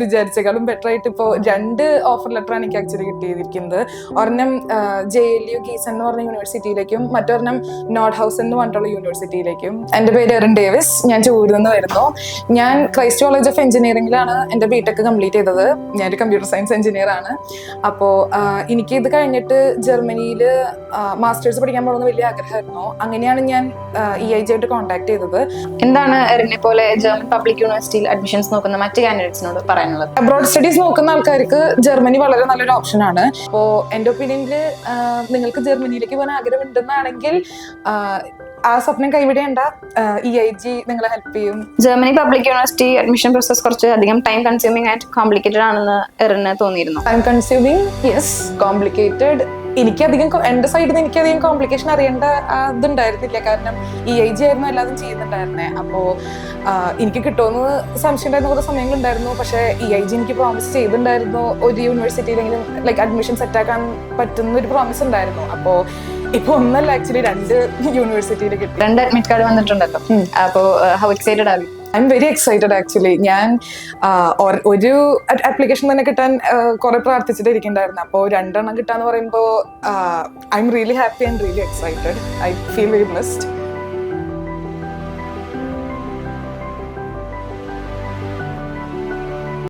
വിചാരിച്ചേക്കാളും better ആയിട്ട് ഇപ്പോൾ 2 offer ലെറ്ററാണ് എനിക്ക് ആക്ച്വലി കിട്ടിയിരിക്കുന്നത്. ഒരെണ്ണം JLU ഗീസൺ എന്ന് പറഞ്ഞ യൂണിവേഴ്സിറ്റിയിലേക്കും മറ്റൊരെണ്ണം നോർഡ് ഹൗസ് എന്ന് പറഞ്ഞിട്ടുള്ള യൂണിവേഴ്സിറ്റിയിലേക്കും. എൻ്റെ പേര് എറിൻ ഡേവിസ്, ഞാൻ ചൂരിൽ നിന്ന് വരുന്നു. ഞാൻ ക്രൈസ്റ്റ് കോളേജ് ഓഫ് എഞ്ചിനീയറിംഗിലാണ് എൻ്റെ ബിടെക് കംപ്ലീറ്റ് ചെയ്തത്. ഞാനൊരു കമ്പ്യൂട്ടർ സയൻസ് എഞ്ചിനീയർ ആണ്. അപ്പോൾ എനിക്ക് ഇത് കഴിഞ്ഞിട്ട് ജർമ്മനിയിൽ മാസ്റ്റേഴ്സ് പഠിക്കാൻ പോകുന്ന വലിയ ആഗ്രഹമായിരുന്നു. അങ്ങനെയാണ് ഞാൻ EIG ആയിട്ട് കോൺടാക്ട് ചെയ്തത്. എന്താണ് എറിനെ പോലെ ജർമ്മൻ പബ്ലിക് യൂണിവേഴ്സിറ്റിയിൽ അഡ്മിഷൻസ് നോക്കുന്ന മറ്റ് കാൻഡിഡേറ്റ്സിനോട് പറയാനുള്ളത്? അബ്രോഡ് സ്റ്റഡീസ് നോക്കുന്ന ആൾക്കാർക്ക് ജർമ്മനി വളരെ നല്ലൊരു ഓപ്ഷനാണ്. അപ്പോൾ എൻ്റെ ഒപ്പീനിയനിൽ നിങ്ങൾക്ക് ജർമ്മനിയിലേക്ക് പോകാൻ ആഗ്രഹമുണ്ടെന്നാണെങ്കിൽ ആ സ്വപ്നം കൈവിടേണ്ട. EIG നിങ്ങളെ ഹെൽപ്പ് ചെയ്യും. Germany public university admission process കുറച്ച് അധികം ടൈം കൺസ്യൂമിംഗ് ആയിട്ട് കോംപ്ലിക്കേറ്റഡ് ആണെന്ന് എറിന് തോന്നിയിരുന്നു. Time consuming, yes, complicated. എൻ്റെ സൈഡിൽ നിന്ന് എനിക്കധികം കോംപ്ലിക്കേഷൻ അറിയേണ്ട ഇതുണ്ടായിരുന്നില്ല. കാരണം EIG ആയിരുന്നു എല്ലാതും ചെയ്യുന്നുണ്ടായിരുന്നേ. അപ്പോൾ എനിക്ക് കിട്ടുമെന്ന് സംശയം ഉണ്ടായിരുന്ന കുറേ സമയങ്ങളുണ്ടായിരുന്നു. പക്ഷേ EIG എനിക്ക് പ്രോമിസ് ചെയ്തിട്ടുണ്ടായിരുന്നു ഒരു യൂണിവേഴ്സിറ്റിയിലെങ്കിലും ലൈക്ക് അഡ്മിഷൻ സെറ്റാക്കാൻ പറ്റുന്ന ഒരു പ്രോമിസ് ഉണ്ടായിരുന്നു. അപ്പോൾ ഇപ്പൊ ഒന്നല്ല, ആക്ച്വലി 2 യൂണിവേഴ്സിറ്റിയിൽ കിട്ടി. 2 അഡ്മിറ്റ് കാർഡ് വന്നിട്ടുണ്ടല്ലോ. അപ്പോൾ how excited are you? I am very excited actually. ഞാൻ ഒരു ആപ്ലിക്കേഷൻ തന്നെ കിട്ടാൻ കുറെ പ്രാർത്ഥിച്ചിട്ട് ഇരിക്കുന്നുണ്ടായിരുന്നു. അപ്പോൾ 2 എണ്ണം കിട്ടാന്ന് പറയുമ്പോൾ I am really happy and really excited. I feel very blessed.